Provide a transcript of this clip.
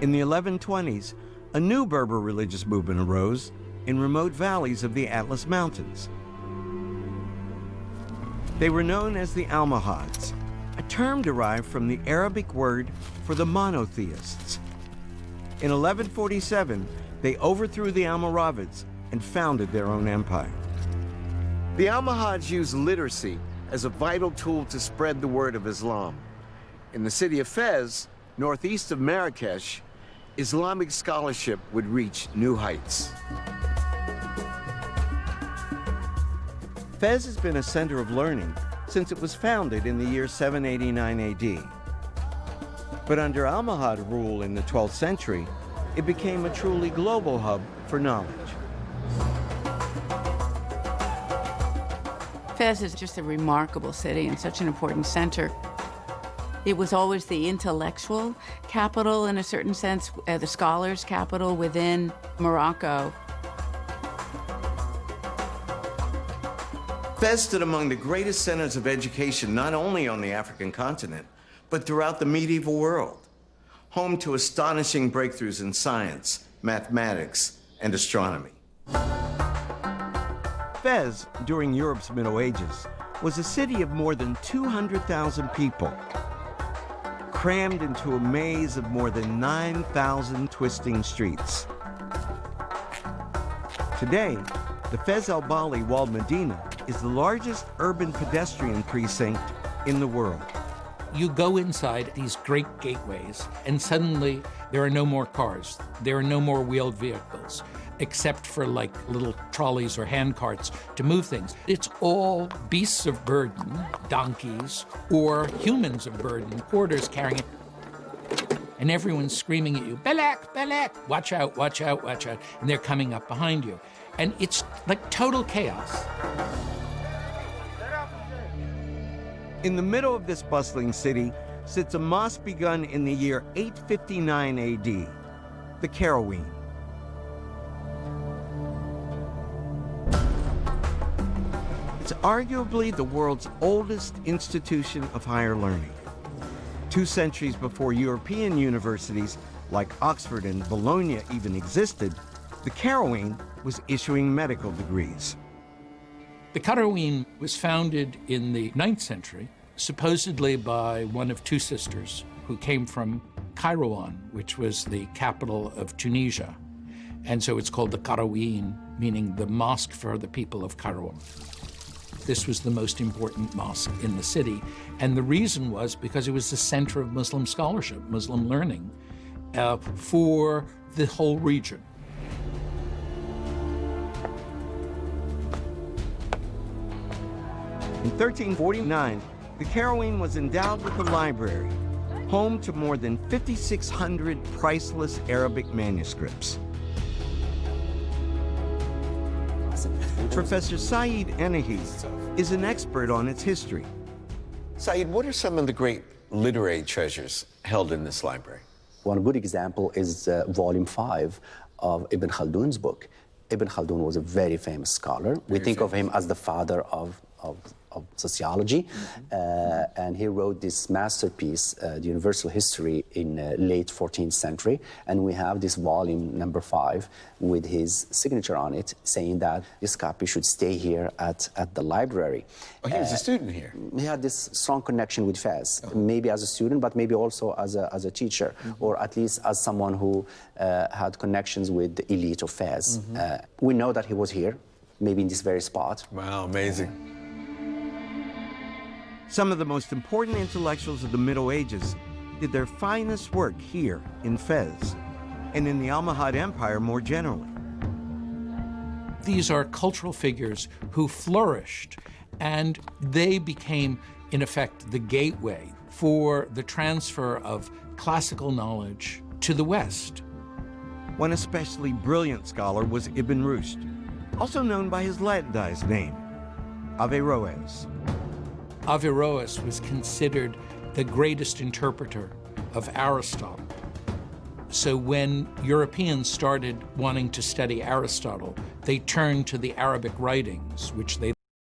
In the 1120s, a new Berber religious movement arose in remote valleys of the Atlas Mountains. They were known as the Almohads, a term derived from the Arabic word for the monotheists. In 1147, they overthrew the Almoravids and founded their own empire. The Almohads used literacy as a vital tool to spread the word of Islam. In the city of Fez, northeast of Marrakesh, Islamic scholarship would reach new heights. Fez has been a center of learning since it was founded in the year 789 AD. But under Almohad rule in the 12th century, it became a truly global hub for knowledge. Fez is just a remarkable city and such an important center. It was always the intellectual capital, in a certain sense, the scholars' capital within Morocco. Fez stood among the greatest centers of education not only on the African continent, but throughout the medieval world, home to astonishing breakthroughs in science, mathematics, and astronomy. Fez, during Europe's Middle Ages, was a city of more than 200,000 people, crammed into a maze of more than 9,000 twisting streets. Today, the Fez al-Bali walled Medina is the largest urban pedestrian precinct in the world. You go inside these great gateways, and suddenly there are no more cars. There are no more wheeled vehicles, except for like little trolleys or hand carts to move things. It's all beasts of burden, donkeys, or humans of burden, porters carrying it. And everyone's screaming at you, Belek, Belek, watch out, watch out, watch out. And they're coming up behind you. And it's like total chaos. In the middle of this bustling city sits a mosque begun in the year 859 AD, the Caraween. It's arguably the world's oldest institution of higher learning. 2 centuries before European universities like Oxford and Bologna even existed, the Caraween was issuing medical degrees. The Qaraween was founded in the 9th century, supposedly by one of 2 sisters who came from Kairouan, which was the capital of Tunisia. And so it's called the Qaraween, meaning the mosque for the people of Kairouan. This was the most important mosque in the city. And the reason was because it was the center of Muslim scholarship, Muslim learning, for the whole region. In 1349, the Caraween was endowed with a library, home to more than 5,600 priceless Arabic manuscripts. Professor Saeed Enahi is an expert on its history. Saeed, what are some of the great literary treasures held in this library? One good example is Volume 5 of Ibn Khaldun's book. Ibn Khaldun was a very famous scholar. We think of him as the father of sociology, and he wrote this masterpiece, The Universal History, in late 14th century, and we have this volume number 5 with his signature on it, saying that this copy should stay here at the library. Oh, he was a student here. He had this strong connection with Fez, maybe as a student, but maybe also as a teacher, or at least as someone who had connections with the elite of Fez. We know that he was here, maybe in this very spot. Wow, amazing. Some of the most important intellectuals of the Middle Ages did their finest work here in Fez and in the Almohad Empire more generally. These are cultural figures who flourished, and they became, in effect, the gateway for the transfer of classical knowledge to the West. One especially brilliant scholar was Ibn Rushd, also known by his Latinized name, Averroes. Averroes was considered the greatest interpreter of Aristotle. So when Europeans started wanting to study Aristotle, they turned to the Arabic writings, which they